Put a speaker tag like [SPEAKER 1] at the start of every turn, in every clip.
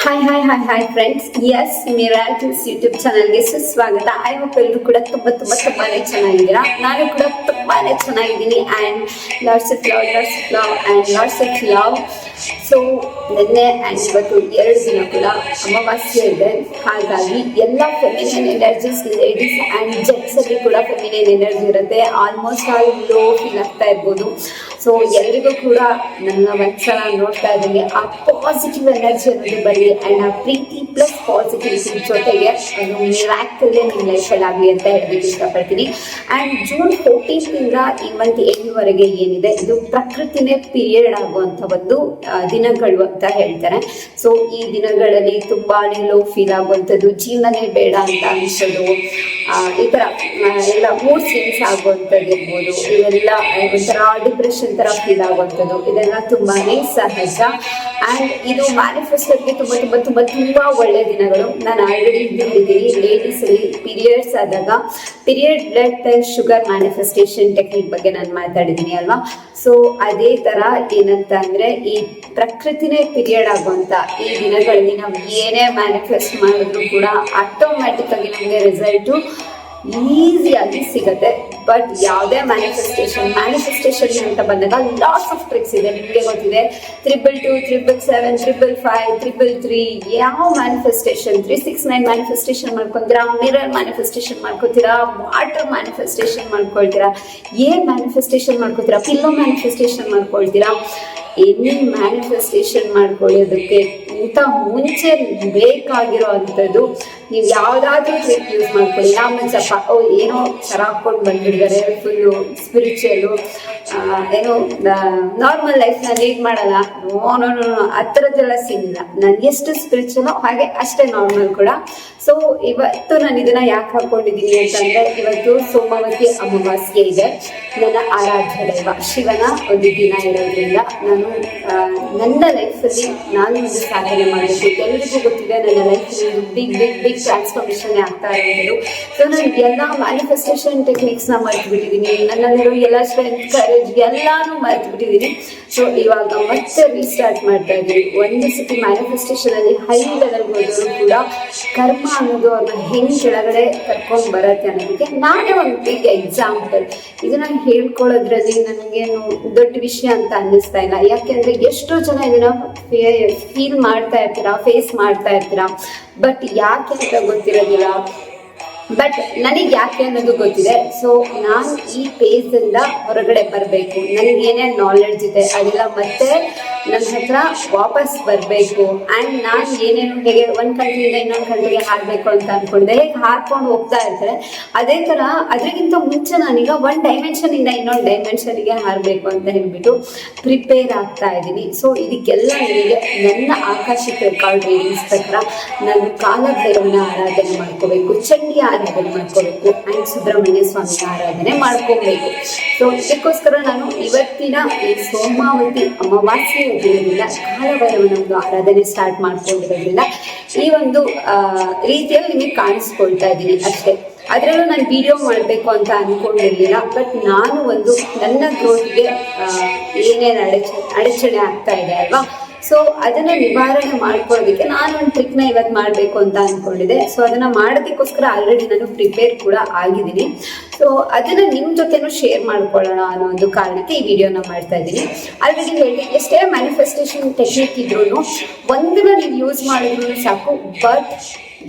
[SPEAKER 1] Hi friends, S miracles YouTube ಚಾನಲ್ಗೆ ಸುಸ್ವಾಗತ. I hope ಎಲ್ಲರೂ ಕೂಡ ತುಂಬಾನೇ ಚೆನ್ನಾಗಿದ್ದೀರಾ. ನಾನು ಕೂಡ ತುಂಬಾನೇ ಚೆನ್ನಾಗಿದ್ದೀನಿ and lots of love. So ನಿನ್ನೆ ಆ್ಯಂಡ್ ಇವತ್ತು 2 ದಿನ ಕೂಡ ಅಮಾವಾಸ್ಯೆ ಇದೆ. ಹಾಗಾಗಿ ಎಲ್ಲ feminine energies ladies and gents ಅಲ್ಲಿ ಕೂಡ ಫೆಮಿನೈನ್ ಎನರ್ಜಿ ಇರುತ್ತೆ. ಆಲ್ಮೋಸ್ಟ್ ಆಲ್ ಲೋ ಫೀಲ್ ಆಗ್ತಾ ಇರ್ಬೋದು. ಸೊ ಎಲ್ರಿಗೂ ಕೂಡ ನನ್ನ ಒಂದ್ಸಲ ನೋಡ್ತಾ ಇದ್ದೀನಿ ಆ ಪಾಸಿಟಿವ್ ಎನರ್ಜಿ ಅನ್ನೋದು ಬರಲಿ ಆ್ಯಂಡ್ ಆ ಪ್ರೀತಿ ಪ್ಲಸ್ ಪಾಸಿಟಿವಿಟಿ ಜೊತೆಗೆ ಅದು ಮಿರಾಕಲ್ ನಿಮ್ಮ ಲೈಫಲ್ಲಿ ಆಗಲಿ ಅಂತ ಹೇಳೋದಕ್ಕೆ ಇಷ್ಟಪಡ್ತೀನಿ. ಆ್ಯಂಡ್ ಜೂನ್ 14th ಈ ಮಂತ್ ಎಂಡ್ವರೆಗೆ ಏನಿದೆ ಇದು ಪ್ರಕೃತಿನೇ ಪೀರಿಯಡ್ ಆಗುವಂಥ ಒಂದು ದಿನಗಳು ಅಂತ ಹೇಳ್ತಾರೆ. ಸೊ ಈ ದಿನಗಳಲ್ಲಿ ತುಂಬಾನೇ ಲೋ ಫೀಲ್ ಆಗುವಂಥದ್ದು, ಜೀವನನೇ ಬೇಡ ಅಂತ ಅನಿಸೋದು, ಈ ಥರ ಎಲ್ಲ ಮೂಡ್ ಸ್ವಿಂಗ್ಸ್ ಆಗುವಂಥದ್ದು ಇರ್ಬೋದು, ಇವೆಲ್ಲ ಒಂಥರ ಡಿಪ್ರೆಷನ್ ಥರ ಫೀಲ್ ಆಗುವಂಥದ್ದು, ಇದೆಲ್ಲ ತುಂಬಾನೇ ಸಹಜ. ಆ್ಯಂಡ್ ಇದು ಮ್ಯಾನಿಫೆಸ್ಟೋಗೆ ತುಂಬಾ ಒಳ್ಳೆ ದಿನಗಳು. ನಾನು ಆಲ್ರೆಡಿ ಹೇಳಿದ್ದೀನಿ, ಲೇಡೀಸಲ್ಲಿ ಪೀರಿಯಡ್ಸ್ ಆದಾಗ period blood type sugar manifestation technique ಬಗ್ಗೆ ನಾನು ಮಾತಾಡಿದ್ದೀನಿ ಅಲ್ವಾ. ಸೊ ಅದೇ ಥರ ಏನಂತ ಅಂದರೆ ಈ ಪ್ರಕೃತಿನೇ ಪೀರಿಯಡ್ ಆಗುವಂಥ ಈ ದಿನಗಳಲ್ಲಿ ನಾವು ಏನೇ ಮ್ಯಾನಿಫೆಸ್ಟ್ ಮಾಡಿದ್ರು ಕೂಡ ಆಟೋಮ್ಯಾಟಿಕ್ ಆಗಿ ನಮಗೆ ರಿಸಲ್ಟು ಈಸಿಯಾಗಿ ಸಿಗುತ್ತೆ. ಬಟ್ ಯಾವುದೇ ಮ್ಯಾನಿಫೆಸ್ಟೇಷನ್ ಅಂತ ಬಂದಾಗ ಲಾಟ್ಸ್ ಆಫ್ ಟ್ರಿಕ್ಸ್ ಇದೆ. ನಿಮಗೆ ಗೊತ್ತಿದೆ 222, 777, 555, 333 ಯಾವ ಮ್ಯಾನಿಫೆಸ್ಟೇಷನ್ 369 ಮ್ಯಾನಿಫೆಸ್ಟೇಷನ್ ಮಾಡ್ಕೊತೀರಾ, ಮಿರರ್ ಮ್ಯಾನಿಫೆಸ್ಟೇಷನ್ ಮಾಡ್ಕೋತೀರಾ, ವಾಟರ್ ಮ್ಯಾನಿಫೆಸ್ಟೇಷನ್ ಮಾಡ್ಕೊಳ್ತೀರಾ, ಏರ್ ಮ್ಯಾನಿಫೆಸ್ಟೇಷನ್ ಮಾಡ್ಕೋತೀರಾ, ಪಿಲ್ಲೋ ಮ್ಯಾನಿಫೆಸ್ಟೇಷನ್ ಮಾಡ್ಕೊಳ್ತೀರಾ. ಎನಿ ಮ್ಯಾನಿಫೆಸ್ಟೇಷನ್ ಮಾಡ್ಕೊಳ್ಳೋದಕ್ಕೆ ಇಂಥ ಮುಂಚೆ ಬೇಕಾಗಿರೋ ಅಂಥದ್ದು ನೀವು ಯಾವುದಾದ್ರೂ ಟ್ರಿಕ್ ಯೂಸ್ ಮಾಡ್ಕೊಳ್ಳಿ. ನಮ್ಮ ಏನೋ ಸರ ಹಾಕ್ಕೊಂಡು ಬಂದ್ಬಿಟ್ಟಿದ್ದಾರೆ, ಫುಲ್ಲು ಸ್ಪಿರಿಚುವಲ್ಲು, ಏನೋ ನಾರ್ಮಲ್ ಲೈಫ್ನ ಲೀಡ್ ಮಾಡಲ್ಲ, ನೋ ಆ ಥರದ್ದೆಲ್ಲ ಸೀನ್ ಇಲ್ಲ. ನಾನು ಎಷ್ಟು ಸ್ಪಿರಿಚುವಲ್ ಹಾಗೆ ಅಷ್ಟೇ ನಾರ್ಮಲ್ ಕೂಡ. ಸೊ ಇವತ್ತು ನಾನು ಇದನ್ನ ಯಾಕೆ ಹಾಕೊಂಡಿದ್ದೀನಿ ಅಂತಂದರೆ, ಇವತ್ತು ಸೋಮವತಿ ಅಮಾವಾಸ್ಯೆ ಇದೆ. ನನ್ನ ಆರಾಧ್ಯ ದೈವ ಶಿವನ ಒಂದು ದಿನ ಇರೋದ್ರಿಂದ ನಾನು ನನ್ನ ಲೈಫಲ್ಲಿ ನಾನು ಒಂದು ಸಾಧನೆ ಮಾಡಬೇಕು. ಎಲ್ಲರಿಗೂ ಗೊತ್ತಿದೆ ನನ್ನ ಲೈಫಲ್ಲಿ ಒಂದು ಬಿಗ್ ಟ್ರಾನ್ಸ್ಫಾರ್ಮೇಷನ್ ಆಗ್ತಾ ಇರೋದು. ಸೊ ನಾನು ಎಲ್ಲ ಮ್ಯಾನಿಫೆಸ್ಟೇಷನ್ ಟೆಕ್ನಿಕ್ಸ್ನ ಮರೆತುಬಿಟ್ಟಿದ್ದೀನಿ, ನನ್ನಲ್ಲಿರೋ ಎಲ್ಲ ಸ್ಟ್ರೆಂತ್ ಕರೇಜ್ ಎಲ್ಲಾನು ಮರೆತುಬಿಟ್ಟಿದ್ದೀನಿ. ಸೊ ಇವಾಗ ಮತ್ತೆ ರೀಸ್ಟಾರ್ಟ್ ಮಾಡ್ತಾ ಇದ್ದೀನಿ. ಒಂದು ಸತಿ ಮ್ಯಾನಿಫೆಸ್ಟೇಷನ್ ಅಲ್ಲಿ ಹೈ ಲೆವೆಲ್ಗೆ ಹೋದವರು ಕೂಡ ಕರ್ಮ ಅನ್ನೋದು ಅವ್ರನ್ನ ಹೆಂಗೆ ಕೆಳಗಡೆ ಕರ್ಕೊಂಡು ಬರುತ್ತೆ ಅನ್ನೋದಕ್ಕೆ ನಾನೇ ಒಂದು ಬಿಗ್ ಎಕ್ಸಾಂಪಲ್. ಇದನ್ನ ಹೇಳ್ಕೊಳ್ಳೋದ್ರಲ್ಲಿ ನನಗೇನು ದೊಡ್ಡ ವಿಷಯ ಅಂತ ಅನ್ನಿಸ್ತಾ ಇಲ್ಲ. ಯಾಕೆಂದ್ರೆ ಎಷ್ಟೋ ಜನ ಇದನ್ನ ಫೀಲ್ ಮಾಡ್ತಾ ಇರ್ತೀರಾ, ಫೇಸ್ ಮಾಡ್ತಾ ಇರ್ತೀರಾ, ಬಟ್ ಯಾಕೆ ಅಂತ ಗೊತ್ತಿರೋದಿಲ್ಲ. ಬಟ್ ನನಗೆ ಯಾಕೆ ಅನ್ನೋದು ಗೊತ್ತಿದೆ. ಸೊ ನಾನು ಈ ಪೇಜ್ ಹೊರಗಡೆ ಬರಬೇಕು, ನನಗೆ ಏನೇನು ನಾಲೆಡ್ಜ್ ಇದೆ ಅದೆಲ್ಲ ಮತ್ತೆ ನನ್ನ ಹತ್ರ ವಾಪಸ್ ಬರಬೇಕು. ಆ್ಯಂಡ್ ನಾನು ಏನೇನು ಹೇಗೆ ಒಂದು ಕಂಟ್ರಿಯಿಂದ ಇನ್ನೊಂದು ಕಂಟ್ರಿಗೆ ಹಾರಬೇಕು ಅಂತ ಅಂದ್ಕೊಂಡಿದ್ದೆ, ಹೇಗೆ ಹಾರ್ಕೊಂಡು ಹೋಗ್ತಾ ಇರ್ತಾರೆ ಅದೇ ಥರ ಅದಕ್ಕಿಂತ ಮುಂಚೆ ನಾನೀಗ ಒಂದು ಡೈಮೆನ್ಷನಿಂದ ಇನ್ನೊಂದು ಡೈಮೆನ್ಷನ್ಗೆ ಹಾರಬೇಕು ಅಂತ ಹೇಳ್ಬಿಟ್ಟು ಪ್ರಿಪೇರ್ ಆಗ್ತಾ ಇದ್ದೀನಿ. ಸೊ ಇದಕ್ಕೆಲ್ಲ ನನಗೆ ನನ್ನ ಆಕಾಶಿಕ ರೆಕಾರ್ಡ್ ರೀಡಿಂಗ್ಸ್ ಪ್ರಕಾರ ನಾನು ಕಾಲಭೈರವನ ಆರಾಧನೆ ಮಾಡ್ಕೋಬೇಕು, ಚಂಡಿ ಆರಾಧನೆ ಮಾಡ್ಕೋಬೇಕು, ಆ್ಯಂಡ್ ಸುಬ್ರಹ್ಮಣ್ಯ ಸ್ವಾಮಿ ಆರಾಧನೆ ಮಾಡ್ಕೋಬೇಕು. ಸೊ ಇದಕ್ಕೋಸ್ಕರ ನಾನು ಇವತ್ತಿನ ಈ ಸೋಮಾವತಿ ಅಮಾವಾಸ್ಯೆ ದಿನದಿಂದ ಕಾಲಭೈರವನ ಒಂದು ಆರಾಧನೆ ಸ್ಟಾರ್ಟ್ ಮಾಡ್ಕೊಂಡಿರೋದ್ರಿಂದ ಈ ಒಂದು ರೀತಿಯಲ್ಲಿ ನಿಮಗೆ ಕಾಣಿಸ್ಕೊಳ್ತಾ ಇದ್ದೀನಿ ಅಷ್ಟೇ. ಅದರಲ್ಲೂ ನಾನು ವಿಡಿಯೋ ಮಾಡಬೇಕು ಅಂತ ಅಂದ್ಕೊಂಡಿರಲಿಲ್ಲ. ಬಟ್ ನಾನು ಒಂದು ನನ್ನ ಗ್ರೋತ್ಗೆ ಏನೇನು ಅಡಚಣೆ ಆಗ್ತಾ ಇದೆ ಅಲ್ವಾ, ಸೊ ಅದನ್ನ ನಿವಾರಣೆ ಮಾಡ್ಕೊಳ್ಳೋದಕ್ಕೆ ನಾನು ಒಂದು ಟ್ರಿಕ್ನ ಇವತ್ತು ಮಾಡಬೇಕು ಅಂತ ಅಂದ್ಕೊಂಡಿದ್ದೆ. ಸೊ ಅದನ್ನ ಮಾಡೋದಕ್ಕೋಸ್ಕರ ಆಲ್ರೆಡಿ ನಾನು ಪ್ರಿಪೇರ್ ಕೂಡ ಆಗಿದ್ದೀನಿ. ಸೊ ಅದನ್ನ ನಿಮ್ಮ ಜೊತೆನೂ ಶೇರ್ ಮಾಡ್ಕೊಳ್ಳೋಣ ಅನ್ನೋ ಒಂದು ಕಾರಣಕ್ಕೆ ಈ ವಿಡಿಯೋನ ಮಾಡ್ತಾ ಇದ್ದೀನಿ. ಆಲ್ರೆಡಿ ಹೇಳಿ, ಎಷ್ಟೇ ಮ್ಯಾನಿಫೆಸ್ಟೇಷನ್ ಟೆಕ್ನಿಕ್ ಇದ್ರೂ ಒಂದನ್ನ ನೀವು ಯೂಸ್ ಮಾಡಿದ್ರು ಸಾಕು. ಬಟ್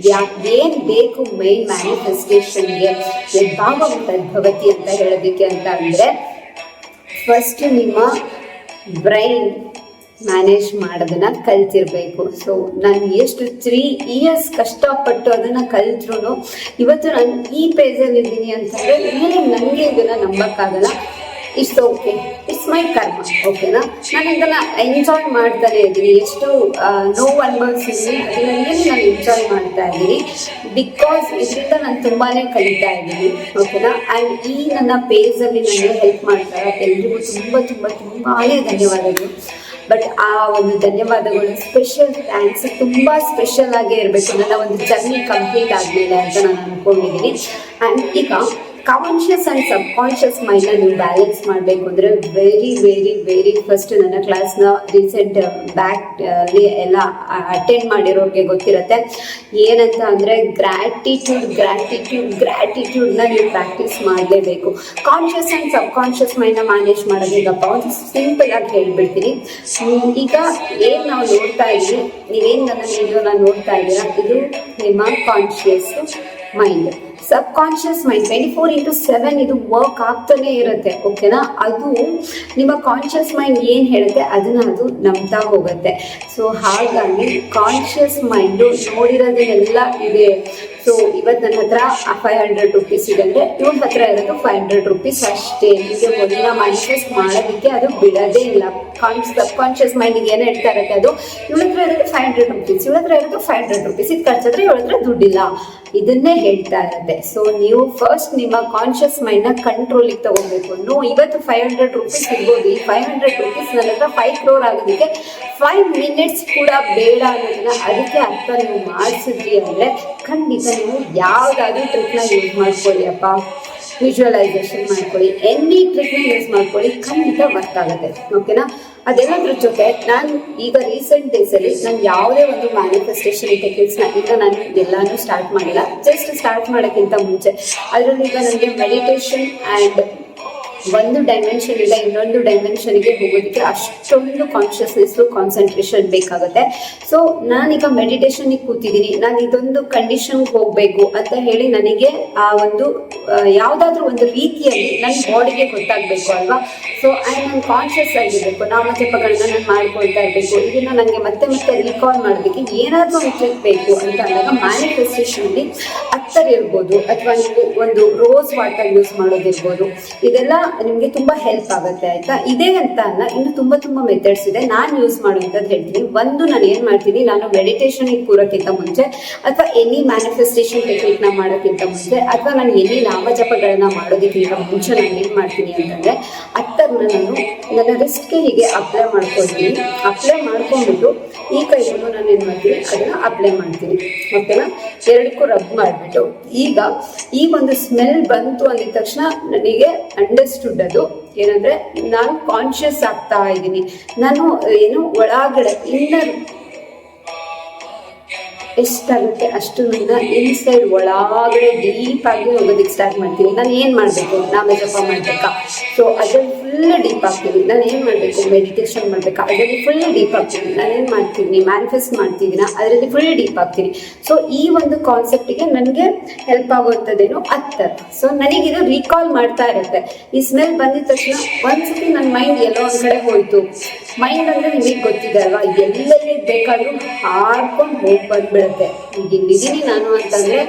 [SPEAKER 1] ಏನ್ ಬೇಕು ಮೈನ್ ಮ್ಯಾನಿಫೆಸ್ಟೇಷನ್ಗೆ ಯದ್ಭಾವತಿ ಅಂತ ಹೇಳೋದಕ್ಕೆ ಅಂತ ಅಂದ್ರೆ, ಫಸ್ಟ್ ನಿಮ್ಮ ಬ್ರೈನ್ ಮ್ಯಾನೇಜ್ ಮಾಡೋದನ್ನ ಕಲ್ತಿರ್ಬೇಕು. ಸೊ ನಾನು ಎಷ್ಟು 3 years ಕಷ್ಟಪಟ್ಟು ಅದನ್ನ ಕಲ್ತ್ರು ಇವತ್ತು ನಾನು ಈ ಪೇಜಲ್ಲಿ ಇದ್ದೀನಿ ಅಂತಂದ್ರೆ ರಿಯಲಿ ನನಗೆ ಇದನ್ನ ನಂಬಕ್ಕಾಗಲ್ಲ. ಇಟ್ಸ್ ಓಕೆ, ಇಟ್ಸ್ ಮೈ ಕರ್ಮ, ಓಕೆನಾ. ನಾನು ಇದನ್ನ ಎಂಜಾಯ್ ಮಾಡ್ತಾನೆ ಇದ್ದೀನಿ. ಎಷ್ಟು ನೋವು ಅನುಭವಿಸಿದ್ದೀನಿ ಅದನ್ನ ನಾನು ಎಂಜಾಯ್ ಮಾಡ್ತಾ ಇದ್ದೀನಿ. ಬಿಕಾಸ್ ಇದರಿಂದ ನಾನು ತುಂಬಾನೇ ಕಲಿತಾ ಇದ್ದೀನಿ, ಓಕೆನಾ. ಆ್ಯಂಡ್ ಈ ನನ್ನ ಪೇಜಲ್ಲಿ ನನಗೆ ಹೆಲ್ಪ್ ಮಾಡ್ತಾರೆ ಎಲ್ರಿಗೂ ತುಂಬಾನೇ ಧನ್ಯವಾದಗಳು. ಬಟ್ ಆ ಒಂದು ಧನ್ಯವಾದಗಳು, ಸ್ಪೆಷಲ್ ಥ್ಯಾಂಕ್ಸ್ ತುಂಬ ಸ್ಪೆಷಲ್ ಆಗೇ ಇರಬೇಕು ನನ್ನ ಒಂದು ಜರ್ನಿ ಕಂಪ್ಲೀಟ್ ಆದಮೇಲೆ ಅಂತ ನಾನು ಅಂದ್ಕೊಂಡಿದ್ದೀನಿ. ಆ್ಯಂಡ್ ಈಗ ಕಾನ್ಷಿಯಸ್ ಆ್ಯಂಡ್ ಸಬ್ ಕಾನ್ಷಿಯಸ್ ಮೈಂಡ್ನ ನೀವು ಬ್ಯಾಲೆನ್ಸ್ ಮಾಡಬೇಕು ಅಂದರೆ ವೆರಿ ವೆರಿ ವೆರಿ ಫಸ್ಟ್ ನನ್ನ ಕ್ಲಾಸ್ನ ರೀಸೆಂಟ್ ಬ್ಯಾಕ್ ಅಲ್ಲಿ ಎಲ್ಲ ಅಟೆಂಡ್ ಮಾಡಿರೋರಿಗೆ ಗೊತ್ತಿರುತ್ತೆ. ಏನಂತ ಅಂದರೆ ಗ್ರ್ಯಾಟಿಟ್ಯೂಡ್ನ ನೀವು ಪ್ರಾಕ್ಟೀಸ್ ಮಾಡಲೇಬೇಕು. ಕಾನ್ಷಿಯಸ್ ಆ್ಯಂಡ್ ಸಬ್ ಕಾನ್ಷಿಯಸ್ ಮೈಂಡ್ನ ಮ್ಯಾನೇಜ್ ಮಾಡೋದೀಗಪ್ಪ ಒಂದು ಸಿಂಪಲ್ ಆಗಿ ಹೇಳ್ಬಿಡ್ತೀನಿ. ಈಗ ಏನು ನಾವು ನೋಡ್ತಾ ಇದ್ದೀವಿ, ನೀವೇನು ನನ್ನ ವಿಡಿಯೋನ ನೋಡ್ತಾ ಇದ್ದೀರಾ, ಇದು ನಿಮ್ಮ ಕಾನ್ಷಿಯಸ್ ಮೈಂಡ್. ಸಬ್ ಕಾನ್ಷಿಯಸ್ ಮೈಂಡ್ 24/7 ಇದು ವರ್ಕ್ ಆಗ್ತಾನೆ ಇರುತ್ತೆ. ಓಕೆನಾ, ಅದು ನಿಮ್ಮ ಕಾನ್ಷಿಯಸ್ ಮೈಂಡ್ ಏನು ಹೇಳುತ್ತೆ ಅದನ್ನ ಅದು ನಂಬ್ತಾ ಹೋಗುತ್ತೆ. ಸೊ ಹಾಗಾಗಿ ಕಾನ್ಷಿಯಸ್ ಮೈಂಡು ನೋಡಿರೋದನ್ನೆಲ್ಲ ಇದೆ. ಸೊ ಇವತ್ತು ನನ್ನ ಹತ್ರ 500 ರೂಪೀಸ್ ಇದೆ ಅಂದರೆ ಇವ್ರ ಹತ್ರ ಇರೋದು 500 ರೂಪೀಸ್ ಅಷ್ಟೇ. ನಿಮಗೆ ಮೊದಲಿನ ಮ್ಯಾನಿಫೆಸ್ಟ್ ಮಾಡೋದಕ್ಕೆ ಅದು ಬಿಡೋದೇ ಇಲ್ಲ. ಸಬ್ ಕಾನ್ಷಿಯಸ್ ಮೈಂಡಿಗೆ ಏನು ಹೇಳ್ತಾ ಇರುತ್ತೆ, ಅದು ಇವಳ ಹತ್ರ ಇರೋದು 500 ರೂಪೀಸ್, ಇವಳ ಹತ್ರ ಇರೋದು 500 ರೂಪೀಸ್, ಇದು ಖರ್ಚಾದ್ರೆ ಇವಳ ಹತ್ರ ದುಡ್ಡಿಲ್ಲ, ಇದನ್ನೇ ಹೇಳ್ತಾ ಇರುತ್ತೆ. ಸೊ ನೀವು ಫಸ್ಟ್ ನಿಮ್ಮ ಕಾನ್ಷಿಯಸ್ ಮೈಂಡ್ನ ಕಂಟ್ರೋಲಿಗೆ ತಗೋಬೇಕು. ಇವತ್ತು 500 ರೂಪೀಸ್ ಇರ್ಬೋದು, ಈ 500 ರೂಪೀಸ್ ನನ್ನ ಹತ್ರ 5 crore ಆಗೋದಕ್ಕೆ 5 minutes ಕೂಡ ಬೇಡ ಅನ್ನೋದನ್ನ ಅದಕ್ಕೆ ಅರ್ಥ ನೀವು ಮಾಡಿಸಿದ್ರಿ ಅಂದರೆ ಖಂಡಿತ ನೀವು ಯಾವುದಾದ್ರೂ ಟ್ರಿಕ್ನ ಯೂಸ್ ಮಾಡ್ಕೊಳ್ಳಿ ಅಪ್ಪ, ವಿಜುವಲೈಸೇಷನ್ ಮಾಡ್ಕೊಳ್ಳಿ, ಎನಿ ಟ್ರಿಕ್ನ ಯೂಸ್ ಮಾಡ್ಕೊಳ್ಳಿ, ಖಂಡಿತ ವರ್ಕ್ ಆಗುತ್ತೆ. ಓಕೆನಾ, ಅದೆಲ್ಲದ್ರ ಜೊತೆ ನಾನು ಈಗ ರೀಸೆಂಟ್ ಡೇಸಲ್ಲಿ ನಾನು ಯಾವುದೇ ಒಂದು ಮ್ಯಾನಿಫೆಸ್ಟೇಷನ್ ಟೆಕ್ನಿಕ್ಸ್ನ ಈಗ ನಾನು ಎಲ್ಲಾನು ಸ್ಟಾರ್ಟ್ ಮಾಡಿಲ್ಲ. ಜಸ್ಟ್ ಸ್ಟಾರ್ಟ್ ಮಾಡೋಕ್ಕಿಂತ ಮುಂಚೆ ಅದರಲ್ಲಿ ಈಗ ನನಗೆ ಮೆಡಿಟೇಷನ್ ಆ್ಯಂಡ್ ಒಂದು ಡೈಮೆನ್ಷನ್ ಇಲ್ಲ ಇನ್ನೊಂದು ಡೈಮೆನ್ಷನ್ಗೆ ಹೋಗೋದಕ್ಕೆ ಅಷ್ಟೊಂದು ಕಾನ್ಷಿಯಸ್ನೆಸ್ಸು ಕಾನ್ಸಂಟ್ರೇಷನ್ ಬೇಕಾಗುತ್ತೆ. ಸೊ ನಾನೀಗ ಮೆಡಿಟೇಷನ್ಗೆ ಕೂತಿದ್ದೀನಿ, ನಾನು ಇದೊಂದು ಕಂಡೀಷನ್ಗೆ ಹೋಗಬೇಕು ಅಂತ ಹೇಳಿ ನನಗೆ ಆ ಒಂದು ಯಾವುದಾದ್ರೂ ಒಂದು ರೀತಿಯಲ್ಲಿ ನನ್ನ ಬಾಡಿಗೆ ಗೊತ್ತಾಗಬೇಕು ಅಲ್ವಾ. ಸೊ ನಾನು ಕಾನ್ಷಿಯಸ್ ಆಗಿರಬೇಕು, ನಾಮಜಪಗಳನ್ನ ನಾನು ಮಾಡ್ಕೊಳ್ತಾ ಇರಬೇಕು. ಇದನ್ನು ನನಗೆ ಮತ್ತೆ ಮತ್ತೆ ರೀಕಾಲ್ ಮಾಡೋದಕ್ಕೆ ಏನಾದರೂ ಒಂದು ಟ್ರಿಕ್ ಬೇಕು ಅಂತ ಅಂದಾಗ ಮ್ಯಾನಿಫೆಸ್ಟೇಷನಲ್ಲಿ ಅತ್ತರ್ ಇರ್ಬೋದು ಅಥವಾ ನೀವು ಒಂದು ರೋಸ್ ವಾಟರ್ ಯೂಸ್ ಮಾಡೋದಿರ್ಬೋದು, ಇದೆಲ್ಲ ನಿಮಗೆ ತುಂಬ ಹೆಲ್ಪ್ ಆಗುತ್ತೆ. ಆಯಿತಾ, ಇದೇ ಅಂತ ಅಲ್ಲ, ಇನ್ನು ತುಂಬ ಮೆಥಡ್ಸ್ ಇದೆ. ನಾನು ಯೂಸ್ ಮಾಡುವಂಥದ್ದು ಹೇಳ್ತೀನಿ. ಒಂದು ನಾನು ಏನು ಮಾಡ್ತೀನಿ, ನಾನು ಮೆಡಿಟೇಷನ್ಗೆ ಕೂರೋಕ್ಕಿಂತ ಮುಂಚೆ ಅಥವಾ ಎನಿ ಮ್ಯಾನಿಫೆಸ್ಟೇಷನ್ ಟೆಕ್ನಿಕ್ನ ಮಾಡೋಕ್ಕಿಂತ ಮುಂಚೆ ಅಥವಾ ನಾನು ಎನಿ ನಾಮಜಪಗಳನ್ನ ಮಾಡೋದಕ್ಕಿಂತ ಮುಂಚೆ ನಾನು ಏನು ಮಾಡ್ತೀನಿ ಅಂತಂದರೆ ಅತ್ತರ್ನ ನಾನು ನನ್ನ ರಿಸ್ಟ್ಗೆ ಹೀಗೆ ಅಪ್ಲೈ ಮಾಡ್ಕೊಳ್ತೀನಿ. ಅಪ್ಲೈ ಮಾಡ್ಕೊಂಡ್ಬಿಟ್ಟು ಈ ಕೈಗಳು ನಾನು ಏನು ಮಾಡ್ತೀನಿ ಅದನ್ನು ಅಪ್ಲೈ ಮಾಡ್ತೀನಿ. ಓಕೆನಾ, ಎರಡಕ್ಕೂ ರಬ್ ಮಾಡಿಬಿಟ್ಟು ಈಗ ಈ ಒಂದು ಸ್ಮೆಲ್ ಬಂತು ಅಂದಿದ ತಕ್ಷಣ ನನಗೆ ಅಂಡರ್ಸ್ಟುಡ್ ಅದು ಏನಂದರೆ ನಾನು ಕಾನ್ಷಿಯಸ್ ಆಗ್ತಾ ಇದ್ದೀನಿ. ನಾನು ಏನು ಒಳಗಡೆ ಇನ್ನರ್ ಎಷ್ಟಾಗುತ್ತೆ ಅಷ್ಟು ನನ್ನ ಇನ್ಸೈಡ್ ಒಳಗಡೆ ಡೀಪ್ ಆಗಿ ಹೋಗೋದಕ್ಕೆ ಸ್ಟಾರ್ಟ್ ಮಾಡ್ತೀನಿ. ನಾನು ಏನು ಮಾಡಬೇಕು, ನಾಮಜಪ ಮಾಡಬೇಕಾ, ಸೊ ಅದರಲ್ಲಿ ಫುಲ್ ಡೀಪ್ ಆಗ್ತೀನಿ. ನಾನು ಏನು ಮಾಡಬೇಕು, ಮೆಡಿಟೇಷನ್ ಮಾಡಬೇಕಾ, ಅದರಲ್ಲಿ ಫುಲ್ ಡೀಪ್ ಆಗ್ತೀನಿ. ನಾನೇನು ಮಾಡ್ತೀನಿ, ಮ್ಯಾನಿಫೆಸ್ಟ್ ಮಾಡ್ತಿದ್ದೀನ ಅದರಲ್ಲಿ ಫುಲ್ ಡೀಪ್ ಆಗ್ತೀನಿ. ಸೊ ಈ ಒಂದು ಕಾನ್ಸೆಪ್ಟಿಗೆ ನನಗೆ ಹೆಲ್ಪ್ ಆಗುವಂಥದ್ದೇನು ಅತ್ತರ್. ಸೊ ನನಗಿದು ರೀಕಾಲ್ ಮಾಡ್ತಾ ಇರುತ್ತೆ. ಈ ಸ್ಮೆಲ್ ಬಂದಿದ ತಕ್ಷಣ ಒಂದ್ಸತಿ ನನ್ನ ಮೈಂಡ್ ಎಲ್ಲೋ ಒಂದು ಕಡೆ ಹೋಯಿತು. ಮೈಂಡ್ ಅಂದರೆ ನಿಮಗೆ ಗೊತ್ತಿದೆ ಅಲ್ವಾ, ಎಲ್ಲೆಲ್ಲಿ ಬೇಕಾದರೂ ಹಾರ್ಕೊಂಡು ಹೋಗಿ ಬಂದ್ಬಿಡುತ್ತೆ. ಈಗ ಇಲ್ಲಿದ್ದೀನಿ ನಾನು ಅಂತಂದರೆ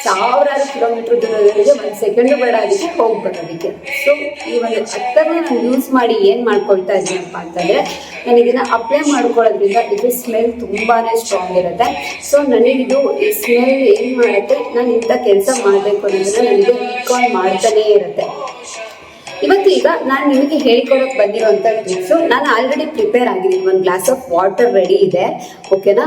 [SPEAKER 1] ಸಾವಿರಾರು ಕಿಲೋಮೀಟರ್ ದೂರದವರೆಗೆ 1 ಸೆಕೆಂಡು ಬೇಡ ಅದಕ್ಕೆ ಹೋಗಿ ಬರೋದಕ್ಕೆ. ಸೊ ಈ ಒಂದು ಅತ್ತರ್ನ ನಾನು ಯೂಸ್ ಮಾಡಿ ಏನು ಮಾಡ್ಕೊಳ್ತಾ ಇದ್ದೀನಪ್ಪ ಅಂತಂದರೆ ನಾನು ಇದನ್ನು ಅಪ್ಲೈ ಮಾಡ್ಕೊಳ್ಳೋದ್ರಿಂದ ಇದು ಸ್ಮೆಲ್ ತುಂಬಾ ಸ್ಟ್ರಾಂಗ್ ಇರುತ್ತೆ. ಸೊ ನನಗಿದು ಈ ಸ್ಮೆಲ್ ಏನು ಮಾಡುತ್ತೆ, ನಾನು ಇಂಥ ಕೆಲಸ ಮಾಡಬೇಕು ಅನ್ನೋದನ್ನ ನನಗೆ ರೀಕಾಲ್ ಮಾಡ್ತಾನೇ ಇರುತ್ತೆ. ಇವತ್ತು ಈಗ ನಾನು ನಿಮಗೆ ಹೇಳ್ಕೊಡೋಕೆ ಬಂದಿರೋಂಥ ಟಿಪ್ಸು ನಾನು ಆಲ್ರೆಡಿ ಪ್ರಿಪೇರ್ ಆಗಿದ್ದೀನಿ. ಒಂದು ಗ್ಲಾಸ್ ಆಫ್ ವಾಟರ್ ರೆಡಿ ಇದೆ. ಓಕೆನಾ,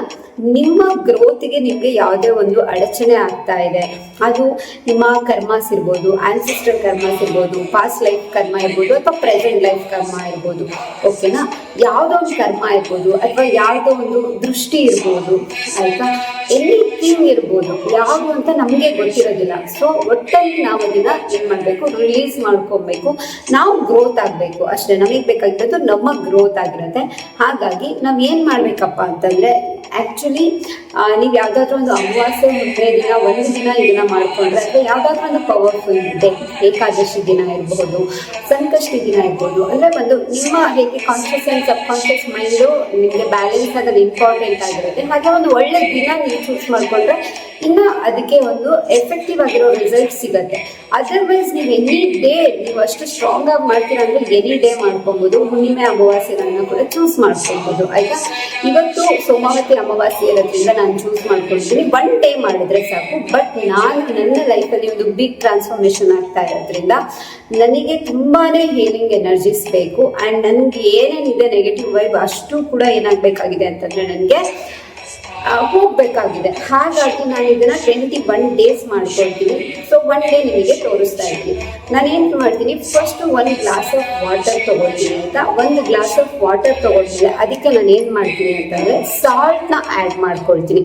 [SPEAKER 1] ನಿಮ್ಮ ಗ್ರೋತಿಗೆ ನಿಮಗೆ ಯಾವುದೇ ಒಂದು ಅಡಚಣೆ ಆಗ್ತಾ ಇದೆ, ಅದು ನಿಮ್ಮ ಕರ್ಮಾಸ್ ಇರ್ಬೋದು, ಆನ್ಸಿಸ್ಟರ್ ಕರ್ಮಾಸ್ ಇರ್ಬೋದು, ಪಾಸ್ಟ್ ಲೈಫ್ ಕರ್ಮ ಇರ್ಬೋದು ಅಥವಾ ಪ್ರೆಸೆಂಟ್ ಲೈಫ್ ಕರ್ಮ ಇರ್ಬೋದು. ಓಕೆನಾ, ಯಾವುದೋ ಒಂದು ಕರ್ಮ ಇರ್ಬೋದು ಅಥವಾ ಯಾವುದೋ ಒಂದು ದೃಷ್ಟಿ ಇರ್ಬೋದು, ಆಯಿತಾ, ಎನಿಥಿಂಗ್ ಇರ್ಬೋದು, ಯಾವುದು ಅಂತ ನಮಗೆ ಗೊತ್ತಿರೋದಿಲ್ಲ. ಸೊ ಒಟ್ಟಲ್ಲಿ ನಾವು ಅದನ್ನು ಏನು ಮಾಡಬೇಕು, ರಿಲೀಸ್ ಮಾಡ್ಕೊಬೇಕು. ನಾವು ಗ್ರೋತ್ ಆಗಬೇಕು ಅಷ್ಟೇ. ನಮಗೆ ಬೇಕಾಗಿರೋದು ನಮ್ಮ ಗ್ರೋತ್ ಆಗಿರುತ್ತೆ. ಹಾಗಾಗಿ ನಾವು ಏನು ಮಾಡಬೇಕಪ್ಪ ಅಂತಂದರೆ ಆ್ಯಕ್ಚುಲಿ ನೀವು ಯಾವುದಾದ್ರೂ ಒಂದು ಅಮಾವಾಸ್ಯೆ ಹುಣ್ಣಿಮೆ ದಿನ ಒಂದು ದಿನ ಇದನ್ನು ಮಾಡಿಕೊಂಡ್ರೆ ಅಥವಾ ಯಾವುದಾದ್ರೂ ಒಂದು ಪವರ್ಫುಲ್ ಡೇ, ಏಕಾದಶಿ ದಿನ ಇರ್ಬೋದು, ಸಂಕಷ್ಟಿ ದಿನ ಇರ್ಬೋದು, ಅಂದರೆ ಒಂದು ನಿಮ್ಮ ಹೇಗೆ conscious and sub conscious mind ನಿಮಗೆ ಬ್ಯಾಲೆನ್ಸ್ ಆಗೋದು ಇಂಪಾರ್ಟೆಂಟ್ ಆಗಿರುತ್ತೆ. ಹಾಗೆ ಒಂದು ಒಳ್ಳೆ ದಿನ ನೀವು ಚೂಸ್ ಮಾಡಿಕೊಂಡ್ರೆ ಇನ್ನು ಅದಕ್ಕೆ ಒಂದು ಎಫೆಕ್ಟಿವ್ ಆಗಿರೋ ರಿಸಲ್ಟ್ ಸಿಗುತ್ತೆ. ಅದರ್ವೈಸ್ ನೀವು ಎನಿ ಡೇ ನೀವು ಅಷ್ಟು ಸ್ಟ್ರಾಂಗ್ ಆಗಿ ಮಾಡ್ತೀರಾ ಅಂದರೆ ಎನಿ ಡೇ ಮಾಡ್ಕೊಬೋದು. ಹುಣ್ಣಿಮೆ ಅಮಾವಾಸ್ಯೆಗಳನ್ನ ಕೂಡ ಚೂಸ್ ಮಾಡ್ಕೊಬೋದು. ಆಯಿತಾ, ಇವತ್ತು ಸೋಮಾವತಿ ಅಮಾವಾಸ್ಯೆ ಇರೋದ್ರಿಂದ ನಾನು ಚೂಸ್ ಮಾಡ್ಕೊಳ್ತೀನಿ. 1 ಡೇ ಮಾಡಿದ್ರೆ ಸಾಕು. ಬಟ್ ನಾನು ನನ್ನ ಲೈಫಲ್ಲಿ ಒಂದು ಬಿಗ್ ಟ್ರಾನ್ಸ್ಫಾರ್ಮೇಷನ್ ಆಗ್ತಾ ಇರೋದ್ರಿಂದ ನನಗೆ ತುಂಬಾ ಹೀಲಿಂಗ್ ಎನರ್ಜೀಸ್ ಬೇಕು. ಆ್ಯಂಡ್ ನನಗೆ ಏನೇನಿದೆ ನೆಗೆಟಿವ್ ವೈಬ್ ಅಷ್ಟು ಕೂಡ ಏನಾಗಬೇಕಾಗಿದೆ ಅಂತಂದರೆ ನನಗೆ ಹೋಗಬೇಕಾಗಿದೆ. ಹಾಗಾಗಿ ನಾನು ಇದನ್ನು 21 ಡೇಸ್ ಮಾಡ್ಕೊಳ್ತೀನಿ. ಸೊ 1 ಡೇ ನಿಮಗೆ ತೋರಿಸ್ತಾ ಇದ್ದೀನಿ. ನಾನು ಏನು ಮಾಡ್ತೀನಿ, ಫಸ್ಟ್ 1 ಗ್ಲಾಸ್ ಆಫ್ ವಾಟರ್ ತೊಗೊಳ್ತೀನಿ ಅಂತ. 1 ಗ್ಲಾಸ್ ಆಫ್ ವಾಟರ್ ತೊಗೊಂಡ್ಮೇಲೆ ಅದಕ್ಕೆ ನಾನು ಏನು ಮಾಡ್ತೀನಿ ಅಂತಂದರೆ ಸಾಲ್ಟ್ನ ಆ್ಯಡ್ ಮಾಡ್ಕೊಳ್ತೀನಿ.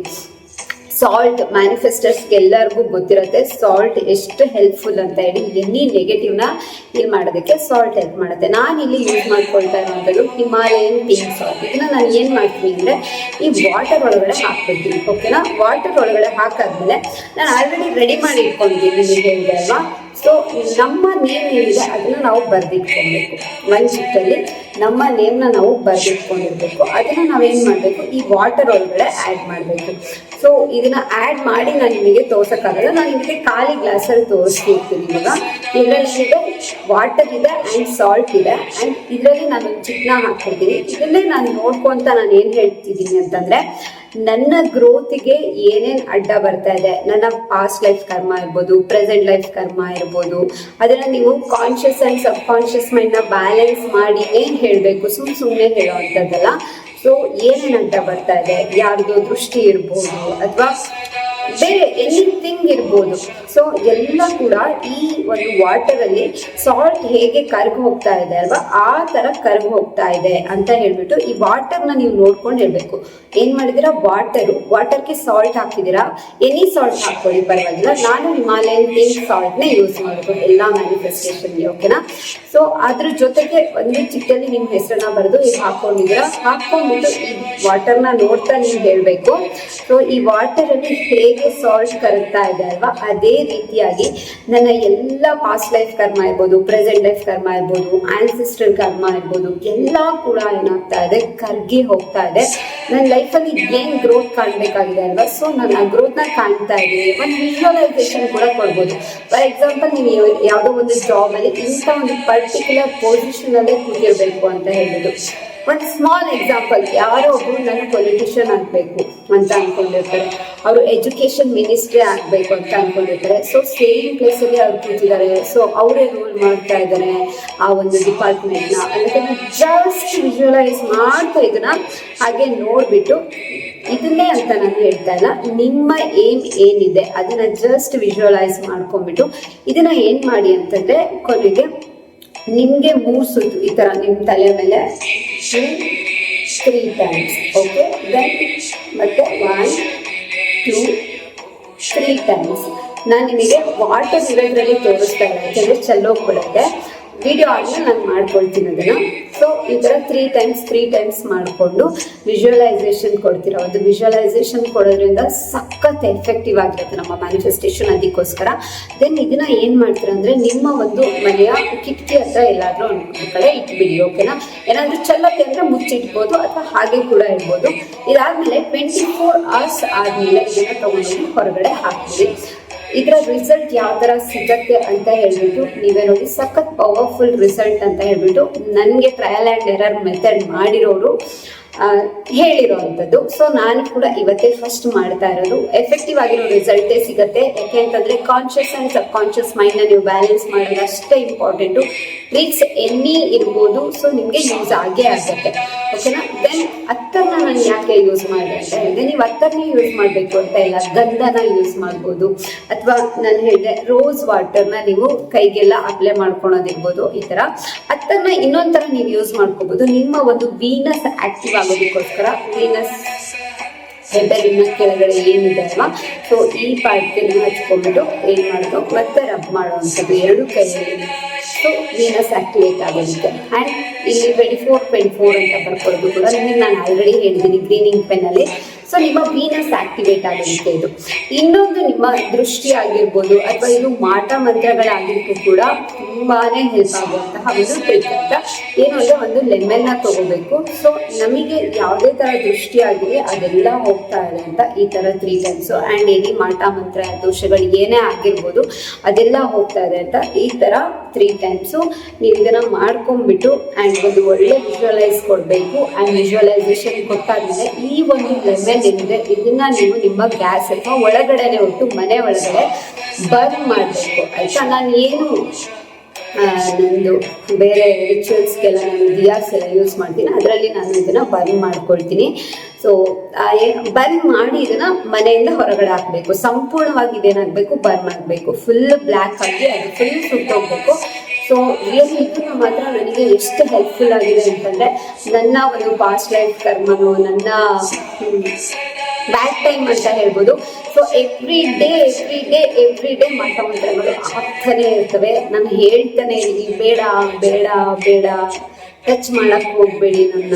[SPEAKER 1] ಸಾಲ್ಟ್ ಮ್ಯಾನಿಫೆಸ್ಟರ್ಸ್ಗೆ ಎಲ್ಲರಿಗೂ ಗೊತ್ತಿರುತ್ತೆ ಸಾಲ್ಟ್ ಎಷ್ಟು ಹೆಲ್ಪ್ಫುಲ್ ಅಂತ ಹೇಳಿ. ಎನಿ ನೆಗೆಟಿವ್ನ ಇಲ್ಲಿ ಮಾಡೋದಕ್ಕೆ ಸಾಲ್ಟ್ ಹೆಲ್ಪ್ ಮಾಡುತ್ತೆ. ನಾನು ಇಲ್ಲಿ ಯೂಸ್ ಮಾಡ್ಕೊಳ್ತಾ ಇರೋಂಥದ್ದು ಹಿಮಾಲಯನ್ ಪಿಂಕ್ ಸಾಲ್ಟ್. ಇದನ್ನ ನಾನು ಏನು ಮಾಡ್ತೀನಿ ಅಂದರೆ ಈ ವಾಟರ್ ಒಳಗಡೆ ಹಾಕ್ಬಿಡ್ತೀನಿ. ಓಕೆನಾ, ವಾಟರ್ ಒಳಗಡೆ ಹಾಕಾದ್ಮೇಲೆ ನಾನು ಆಲ್ರೆಡಿ ರೆಡಿ ಮಾಡಿ ಇಟ್ಕೊಂಡಿದ್ದೀನಿ, ನಿಮಗೆ ಹೇಳಿದೆ ಅಲ್ವಾ. ಸೊ ನಮ್ಮ ನೇಮ್ ಏನಿದೆ ಅದನ್ನು ನಾವು ಬರೆದಿಟ್ಕೊಳ್ಬೇಕು. ಒಂದು ಚಿಟ್ಟಲ್ಲಿ ನಮ್ಮ ನೇಮ್ನ ನಾವು ಬರೆದಿಟ್ಕೊಂಡಿರ್ಬೇಕು. ಅದನ್ನು ನಾವೇನು ಮಾಡಬೇಕು, ಈ ವಾಟರ್ ಒಳಗಡೆ ಆ್ಯಡ್ ಮಾಡಬೇಕು. ಸೊ ಇದನ್ನು ಆ್ಯಡ್ ಮಾಡಿ ನಾನು ನಿಮಗೆ ತೋರ್ಸೋಕ್ಕಾಗಲ್ಲ, ನಾನು ನಿಮಗೆ ಖಾಲಿ ಗ್ಲಾಸಲ್ಲಿ ತೋರಿಸ್ತಿರ್ತೀನಿ. ಇವಾಗ ಇದರಲ್ಲಿ ವಾಟರ್ ಇದೆ ಆ್ಯಂಡ್ ಸಾಲ್ಟ್ ಇದೆ ಆ್ಯಂಡ್ ಇದರಲ್ಲಿ ನಾನು ಚಿಕ್ಕನ ಹಾಕ್ತಿದ್ದೀನಿ. ಇದನ್ನೇ ನಾನು ನೋಡ್ಕೊತ ನಾನು ಏನು ಹೇಳ್ತಿದ್ದೀನಿ ಅಂತಂದರೆ, ನನ್ನ ಗ್ರೋತಿಗೆ ಏನೇನು ಅಡ್ಡ ಬರ್ತಾ ಇದೆ, ನನ್ನ ಪಾಸ್ಟ್ ಲೈಫ್ ಕರ್ಮ ಇರ್ಬೋದು, ಪ್ರೆಸೆಂಟ್ ಲೈಫ್ ಕರ್ಮ ಇರ್ಬೋದು, ಅದನ್ನು ನೀವು ಕಾನ್ಷಿಯಸ್ ಆ್ಯಂಡ್ ಸಬ್ ಕಾನ್ಷಿಯಸ್ ಮೈಂಡ್ನ ಬ್ಯಾಲೆನ್ಸ್ ಮಾಡಿನೇ ಹೇಳಬೇಕು, ಸುಮ್ಮನೆ ಹೇಳೋವಂಥದ್ದಲ್ಲ. ಸೊ ಏನೇನು ಅಡ್ಡ ಬರ್ತಾ ಇದೆ, ಯಾರ್ದೋ ದೃಷ್ಟಿ ಇರ್ಬೋದು ಅಥವಾ ಬೇರೆ ಎನಿಥಿಂಗ್ ಇರ್ಬೋದು. ಸೊ ಎಲ್ಲ ಕೂಡ ಈ ಒಂದು ವಾಟರಲ್ಲಿ ಸಾಲ್ಟ್ ಹೇಗೆ ಕರ್ಗ್ ಹೋಗ್ತಾ ಇದೆ ಅಲ್ವಾ, ಆ ಥರ ಕರ್ಗ್ ಹೋಗ್ತಾ ಇದೆ ಅಂತ ಹೇಳ್ಬಿಟ್ಟು ಈ ವಾಟರ್ನ ನೀವು ನೋಡ್ಕೊಂಡು ಹೇಳಬೇಕು. ಏನು ಮಾಡಿದ್ದೀರಾ, ವಾಟರ್ಗೆ ಸಾಲ್ಟ್ ಹಾಕಿದ್ದೀರಾ, ಎನಿ ಸಾಲ್ಟ್ ಹಾಕ್ಕೊಳ್ಳಿ ಪರವಾಗಿಲ್ಲ. ನಾನು ಹಿಮಾಲಯನ್ ಪಿಂಕ್ ಸಾಲ್ಟ್ನೇ ಯೂಸ್ ಮಾಡೋದು ಎಲ್ಲ ಮ್ಯಾನಿಫೆಸ್ಟೇಷನ್ಗೆ. ಓಕೆನಾ, ಸೊ ಅದ್ರ ಜೊತೆಗೆ ಒಂದು ಚಿಕ್ಕಲ್ಲಿ ನಿಮ್ಮ ಹೆಸರನ್ನ ಬರೆದು ಇದು ಹಾಕ್ಕೊಂಡಿದ್ದೀರಾ, ಹಾಕ್ಕೊಂಡ್ಬಿಟ್ಟು ಈ ವಾಟರ್ನ ನೋಡ್ತಾ ನೀವು ಹೇಳಬೇಕು. ಸೊ ಈ ವಾಟರಲ್ಲಿ ಹೇಗೆ ಸಾಲ್ಟ್ ಕರಗ್ತಾ ಇದೆ ಅಲ್ವಾ, ಅದೇ ರೀತಿಯಾಗಿ ನನ್ನ ಎಲ್ಲ ಪಾಸ್ಟ್ ಲೈಫ್ ಕರ್ಮ ಇರ್ಬೋದು, ಪ್ರೆಸೆಂಟ್ ಲೈಫ್ ಕರ್ಮ ಇರ್ಬೋದು, ಆನ್ಸಿಸ್ಟ್ರಲ್ ಕರ್ಮ ಇರ್ಬೋದು, ಎಲ್ಲ ಕೂಡ ಏನಾಗ್ತಾ ಇದೆ, ಕರ್ಗಿ ಹೋಗ್ತಾ ಇದೆ. ನನ್ನ ಲೈಫಲ್ಲಿ ಏನು ಗ್ರೋತ್ ಕಾಣಬೇಕಾಗಿದೆ ಅಲ್ವಾ, ಸೊ ನಾನು ಆ ಗ್ರೋತ್ನ ಕಾಣ್ತಾ ಇದ್ದೀನಿ. ಒಂದು ವಿಜುವಲೈಸೇಷನ್ ಕೂಡ ಕೊಡ್ಬೋದು. ಫಾರ್ ಎಕ್ಸಾಂಪಲ್, ನೀವು ಯಾವುದೋ ಒಂದು ಜಾಬಲ್ಲಿ ಇಂಥ ಒಂದು ಪರ್ಟಿಕ್ಯುಲರ್ ಪೊಸಿಷನಲ್ಲೇ ಕೂತಿರ್ಬೇಕು ಅಂತ ಹೇಳ್ಬಿಟ್ಟು. ಒಂದು ಸ್ಮಾಲ್ ಎಕ್ಸಾಂಪಲ್, ಯಾರೋ ಒಬ್ಬರು ನನ್ನ ಪೊಲಿಟಿಷಿಯನ್ ಆಗಬೇಕು ಅಂತ ಅಂದ್ಕೊಂಡಿರ್ತಾರೆ, ಅವರು ಎಜುಕೇಷನ್ ಮಿನಿಸ್ಟ್ರಿ ಆಗಬೇಕು ಅಂತ ಅಂದ್ಕೊಂಡಿರ್ತಾರೆ. ಸೊ ಸೇಮ್ ಪ್ಲೇಸಲ್ಲಿ ಅವ್ರು ಕೂತಿದ್ದಾರೆ, ಸೊ ಅವರೇ ರೂಲ್ ಮಾಡ್ತಾ ಇದ್ದಾರೆ ಆ ಒಂದು ಡಿಪಾರ್ಟ್ಮೆಂಟ್ನ ಅದಕ್ಕೆ ಜಸ್ಟ್ ವಿಜುವಲೈಸ್ ಮಾಡ್ತಾ ಇದನ್ನ ಹಾಗೆ ನೋಡಿಬಿಟ್ಟು, ಇದನ್ನೇ ಅಂತ ನಾನು ಹೇಳ್ತಾ ಇಲ್ಲ, ನಿಮ್ಮ ಏಮ್ ಏನಿದೆ ಅದನ್ನು ಜಸ್ಟ್ ವಿಜುವಲೈಸ್ ಮಾಡ್ಕೊಂಡ್ಬಿಟ್ಟು ಇದನ್ನ ಏನು ಮಾಡಿ ಅಂತಂದರೆ, ಕೊನೆಗೆ ನಿಮಗೆ 3 ಸುತ್ತು ಈ ಥರ ನಿಮ್ಮ ತಲೆ ಮೇಲೆ 3 ಟೈಮ್ಸ್. ಓಕೆ, ದೆನ್ ಮತ್ತೆ 1 2 3 ಟೈಮ್ಸ್. ನಾನು ನಿಮಗೆ ವಾಟರ್ ಇರೋದ್ರಲ್ಲಿ ತೋರಿಸ್ತಾ ಇಲ್ಲ, ಯಾಕೆಂದರೆ ಚೆಲ್ಲೋಗ್ಬಿಡುತ್ತೆ. ವಿಡಿಯೋ ಆಗಿ ನಾನು ಮಾಡ್ಕೊಳ್ತೀನಿ ಅದನ್ನು. ಸೊ ಈ ಥರ 3 ಟೈಮ್ಸ್ ಮಾಡಿಕೊಂಡು ವಿಜುವಲೈಸೇಷನ್ ಕೊಡ್ತೀರ. ಒಂದು ವಿಜುವಲೈಸೇಷನ್ ಕೊಡೋದ್ರಿಂದ ಸಖತ್ ಎಫೆಕ್ಟಿವ್ ಆಗಿರುತ್ತೆ ನಮ್ಮ ಮ್ಯಾನಿಫೆಸ್ಟೇಷನ್. ಅದಕ್ಕೋಸ್ಕರ ದೆನ್ ಇದನ್ನ ಏನು ಮಾಡ್ತೀರ ಅಂದರೆ, ನಿಮ್ಮ ಒಂದು ಮನೆಯ ಕಿಟಕಿ ಹತ್ರ ಎಲ್ಲಾದರೂ ಒಂದು ಕಡೆ ಇಟ್ಬಿಡಿ. ಓಕೆನಾ, ಏನಾದರೂ ಚೆಲ್ಲಕ್ಕೆ ಅಂದರೆ ಮುಚ್ಚಿಟ್ಬೋದು ಅಥವಾ ಹಾಗೆ ಕೂಡ ಇಡ್ಬೋದು. ಇದಾದಮೇಲೆ 24 hours ಆದಮೇಲೆ ಇದನ್ನು ತೊಗೊಂಡೋಗಿ ಹೊರಗಡೆ ಹಾಕ್ತೀವಿ. ಇದರ ರಿಸಲ್ಟ್ ಯಾವ ಥರ ಸಿಗತ್ತೆ ಅಂತ ಹೇಳ್ಬಿಟ್ಟು ನೀವೇ ನೋಡಿ. ಸಖತ್ ಪವರ್ಫುಲ್ ರಿಸಲ್ಟ್ ಅಂತ ಹೇಳ್ಬಿಟ್ಟು ನನಗೆ ಟ್ರಯಲ್ ಆ್ಯಂಡ್ ಎರರ್ ಮೆಥಡ್ ಮಾಡಿರೋರು ಹೇಳಿರೋ ಅಂಥದ್ದು. ಸೊ ನಾನು ಕೂಡ ಇವತ್ತೇ ಫಸ್ಟ್ ಮಾಡ್ತಾ ಇರೋದು. ಎಫೆಕ್ಟಿವ್ ಆಗಿರೋ ರಿಸಲ್ಟೇ ಸಿಗುತ್ತೆ. ಯಾಕೆ ಅಂತಂದರೆ ಕಾನ್ಷಿಯಸ್ ಆ್ಯಂಡ್ ಸಬ್ ಕಾನ್ಷಿಯಸ್ ಮೈಂಡ್ನ ನೀವು ಬ್ಯಾಲೆನ್ಸ್ ಮಾಡೋದು ಅಷ್ಟೇ ಇಂಪಾರ್ಟೆಂಟು. ಟ್ರಿಕ್ಸ್ ಎನಿ ಇರ್ಬೋದು, ಸೊ ನಿಮಗೆ ಯೂಸ್ ಆಗೇ ಆಗುತ್ತೆ. ಓಕೆನಾ, ದೆನ್ ಅತ್ತರ್ನ ನಾನು ಯಾಕೆ ಯೂಸ್ ಮಾಡಿದೆ ಅಂತ ಹೇಳಿದೆ, ನೀವು ಅತ್ತರ್ನೇ ಯೂಸ್ ಮಾಡಬೇಕು ಅಂತ ಇಲ್ಲ, ಗಂಧನ ಯೂಸ್ ಮಾಡ್ಬೋದು. ಅಥವಾ ನಾನು ಹೇಳಿದೆ ರೋಸ್ ವಾಟರ್ನ ನೀವು ಕೈಗೆಲ್ಲ ಅಪ್ಲೈ ಮಾಡ್ಕೊಳೋದಿರ್ಬೋದು. ಈ ಥರ ಅತ್ತರ್ನ ಇನ್ನೊಂದು ಥರ ನೀವು ಯೂಸ್ ಮಾಡ್ಕೋಬೋದು. ನಿಮ್ಮ ಒಂದು ವೀನಸ್ ಆಕ್ಟಿವ್ ಆಗೋದಕ್ಕೋಸ್ಕರ ವೀನಸ್ ಹೆಬ್ಬೆರಳಿನ ಕೆಳಗಡೆ ಏನಿದೆ ಅಲ್ವಾ, ಸೊ ಈ ಪಾರ್ಟ್ಗೆ ನೀವು ಹಚ್ಕೊಂಡ್ಬಿಟ್ಟು ಏನು ಮಾಡೋದು ಮತ್ತೆ ರಬ್ ಮಾಡುವಂಥದ್ದು 2 ಕೈಯಲ್ಲಿ. ಸೊ ವೀನಸ್ ಆಕ್ಟಿವೇಟ್ ಆಗೋದಕ್ಕೆ. ಆ್ಯಂಡ್ ಇಲ್ಲಿ 24 ಅಂತ ಬರ್ಕೊಳ್ಳೋದು ಕೂಡ ನಿಮಗೆ ನಾನು ಆಲ್ರೆಡಿ ಹೇಳಿದ್ದೀನಿ ಗ್ರೀನಿಂಗ್ ಪೆನ್ನಲ್ಲಿ. ಸೊ ನಿಮ್ಮ ವೀನಸ್ ಆಕ್ಟಿವೇಟ್ ಆಗೋದಕ್ಕೆ ಇದು. ಇನ್ನೊಂದು ನಿಮ್ಮ ದೃಷ್ಟಿ ಆಗಿರ್ಬೋದು ಅಥವಾ ಇದು ಮಾಟ ಮಂತ್ರಗಳಾಗಿರ್ಬೋದು ಕೂಡ ತುಂಬಾ ಹೆಲ್ಪ್ ಆಗುವಂತಹ ಒಂದು ಟ್ರಿಕ್ ಅಂತ. ಏನು ಅಂದರೆ, ಒಂದು ಲೆಮನ್ನ ತೊಗೋಬೇಕು. ಸೊ ನಮಗೆ ಯಾವುದೇ ಥರ ದೃಷ್ಟಿ ಆಗಿರಲಿ ಅದೆಲ್ಲ ಹೋಗ್ತಾ ಇದೆ ಅಂತ ಈ ಥರ 3 ಟೈಮ್ಸು. ಆ್ಯಂಡ್ ಎನಿ ಮಾಟ ಮಂತ್ರ ದೋಷಗಳು ಏನೇ ಆಗಿರ್ಬೋದು ಅದೆಲ್ಲ ಹೋಗ್ತಾ ಇದೆ ಅಂತ ಈ ಥರ 3 ಟೈಮ್ಸು ನೀವು ಇದನ್ನು ಮಾಡ್ಕೊಂಡ್ಬಿಟ್ಟು ಆ್ಯಂಡ್ ಒಂದು ಒಳ್ಳೆ ವಿಜುವಲೈಸ್ ಕೊಡಬೇಕು. ಆ್ಯಂಡ್ ವಿಜುವಲೈಸೇಷನ್ ಕೊಟ್ಟಾದ್ಮೇಲೆ ಈ ಒಂದು ಲೆಮನ್ ಏನಿದೆ ಇದನ್ನ ನೀವು ನಿಮ್ಮ ಗ್ಯಾಸ್ ಅಥವಾ ಒಳಗಡೆನೆ ಹೊತ್ತು ಮನೆ ಒಳಗಡೆ ಬರ್ನ್ ಮಾಡಬೇಕು. ಆಯಿತಾ, ನಾನು ಏನು ನಂದು ಬೇರೆ ರಿಚುವಲ್ಸ್ಗೆಲ್ಲ ನಾನು ದಿಯಾಸ್ ಎಲ್ಲ ಯೂಸ್ ಮಾಡ್ತೀನಿ, ಅದರಲ್ಲಿ ನಾನು ಇದನ್ನು ಬರ್ನ್ ಮಾಡ್ಕೊಳ್ತೀನಿ. ಸೊ ಬರ್ನ್ ಮಾಡಿ ಇದನ್ನ ಮನೆಯಿಂದ ಹೊರಗಡೆ ಹಾಕ್ಬೇಕು. ಸಂಪೂರ್ಣವಾಗಿ ಇದೇನಾಗಬೇಕು, ಬರ್ನ್ ಆಗಬೇಕು, ಫುಲ್ ಬ್ಲ್ಯಾಕ್ ಆಗಿ ಅದು ಫುಲ್ ಸುಟ್ಟೋಗ್ಬೇಕು. ಸೊ ರಿಯಲಿ ಇದನ್ನ ಮಾತ್ರ ನನಗೆ ಎಷ್ಟು ಹೆಲ್ಪ್ಫುಲ್ ಆಗಿದೆ ಅಂತಂದ್ರೆ, ನನ್ನ ಒಂದು ಪಾಸ್ಟ್ ಲೈಫ್ ಕರ್ಮನು, ನನ್ನ ಬ್ಯಾಡ್ ಟೈಮ್ ಅಂತ ಹೇಳ್ಬೋದು. ಸೊ ಎವ್ರಿ ಡೇ ಮಾಟ ಮಂತ್ರಗಳು ಆಗ್ತಾನೆ ಇರ್ತವೆ. ನಾನು ಹೇಳ್ತಾನೆ ಇದ್ದೀನಿ, ಬೇಡ ಬೇಡ ಬೇಡ, ಟಚ್ ಮಾಡಕ್ ಹೋಗ್ಬೇಡಿ ನನ್ನ,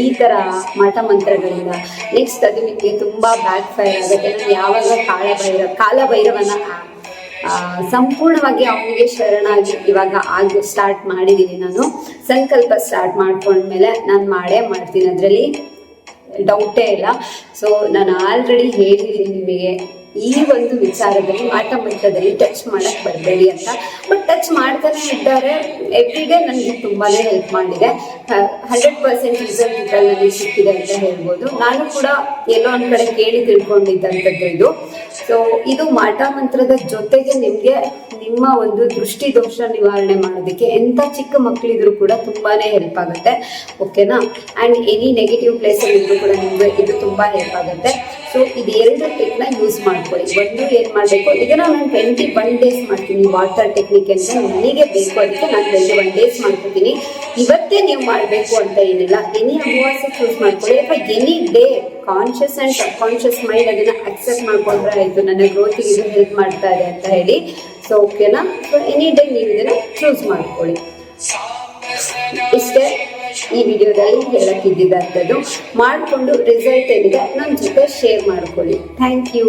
[SPEAKER 1] ಈ ತರ ಮಾಟ ಮಂತ್ರಗಳಿಂದ. ನೆಕ್ಸ್ಟ್ ಅದು ನಿಮಗೆ ತುಂಬಾ ಬ್ಯಾಕ್ ಫೈರ್ ಆಗುತ್ತೆ. ನಾನು ಯಾವಾಗ ಕಾಲಭೈರವನ ಸಂಪೂರ್ಣವಾಗಿ ಅವನಿಗೆ ಶರಣಾಗಿ ಇವಾಗ ಸ್ಟಾರ್ಟ್ ಮಾಡಿದ್ದೀನಿ. ನಾನು ಸಂಕಲ್ಪ ಸ್ಟಾರ್ಟ್ ಮಾಡ್ಕೊಂಡ್ಮೇಲೆ ನಾನು ಮಾಡ್ತೀನಿ, ಅದರಲ್ಲಿ ಡೌಟೇ ಇಲ್ಲ. ಸೊ ನಾನು ಆಲ್ರೆಡಿ ಹೇಳಿದ್ದೀನಿ ನಿಮಗೆ ಈ ಒಂದು ವಿಚಾರದಲ್ಲಿ, ಮಾಟ ಮಂತ್ರದಲ್ಲಿ ಟಚ್ ಮಾಡಕ್ ಬರಬೇಡಿ ಅಂತ. ಬಟ್ ಟಚ್ ಮಾಡ್ತಾನೆ ಇದ್ದಾರೆ. ಎವ್ರಿ ಡೇ ನನಗೆ ತುಂಬಾನೇ ಹೆಲ್ಪ್ ಮಾಡಿದೆ. 100% ರಿಸಲ್ಟ್ ಇದ್ರಲ್ಲಿ ನನಗೆ ಸಿಕ್ಕಿದೆ ಅಂತ ಹೇಳ್ಬೋದು. ನಾನು ಕೂಡ ಎಲ್ಲೋ ಒಂದ್ ಕಡೆ ಕೇಳಿ ತಿಳ್ಕೊಂಡಿದ್ದಂಥದ್ದು ಇದು. ಸೊ ಇದು ಮಾಟ ಮಂತ್ರದ ಜೊತೆಗೆ ನಿಮಗೆ ನಿಮ್ಮ ಒಂದು ದೃಷ್ಟಿ ದೋಷ ನಿವಾರಣೆ ಮಾಡೋದಕ್ಕೆ ಎಂಥ ಚಿಕ್ಕ ಮಕ್ಕಳಿದ್ರು ಕೂಡ ತುಂಬಾನೇ ಹೆಲ್ಪ್ ಆಗುತ್ತೆ. ಓಕೆನಾ? ಆ್ಯಂಡ್ ಎನಿ ನೆಗೆಟಿವ್ ಪ್ಲೇಸಲ್ಲಿ ಇದ್ರೂ ಕೂಡ ನಿಮಗೆ ಇದು ತುಂಬಾ ಹೆಲ್ಪ್ ಆಗುತ್ತೆ. ಸೊ ಇದು 2 ಟ್ರಿಕ್ನ ಯೂಸ್ ಮಾಡ್ಕೊಳ್ಳಿ. ಒಂದು ಏನು ಮಾಡಬೇಕು, ಇದನ್ನ ನಾನು 21 ಡೇಸ್ ಮಾಡ್ತೀನಿ. ವಾಟರ್ ಟೆಕ್ನಿಕ್ ಅಂತ ನನಗೆ ಬೇಕು, ಅದಕ್ಕೆ ನಾನು 21 ಡೇಸ್ ಮಾಡ್ಕೊತೀನಿ. ಇವತ್ತೇ ನೀವು ಮಾಡಬೇಕು ಅಂತ ಏನಿಲ್ಲ. ಎನಿ ಅಮಾವಾಸ್ಯೆ ಚೂಸ್ ಮಾಡ್ಕೊಳ್ಳಿ, ಅಥವಾ any day conscious and sub conscious mind ಅದನ್ನು ಅಕ್ಸೆಪ್ಟ್ ಮಾಡ್ಕೊಂಡ್ರೆ ಆಯಿತು, ನನ್ನ ಗ್ರೋತಿಗೆ ಇದು ಹೆಲ್ಪ್ ಮಾಡ್ತಾ ಇದೆ ಅಂತ ಹೇಳಿ. ಸೊ ಓಕೆನಾ? ಸೊ ಎನಿ ಡೇ ನೀವು ಇದನ್ನು ಚೂಸ್ ಮಾಡ್ಕೊಳ್ಳಿ. ಇಷ್ಟೇ ಈ ವಿಡಿಯೋದಲ್ಲಿ ಹೇಳಕ್ಕಿದ್ದಂಥದ್ದು. ಮಾಡಿಕೊಂಡು ರಿಸಲ್ಟ್ ಏನಿದೆ ನನ್ನ ಜೊತೆ ಶೇರ್ ಮಾಡ್ಕೊಳ್ಳಿ. Thank you.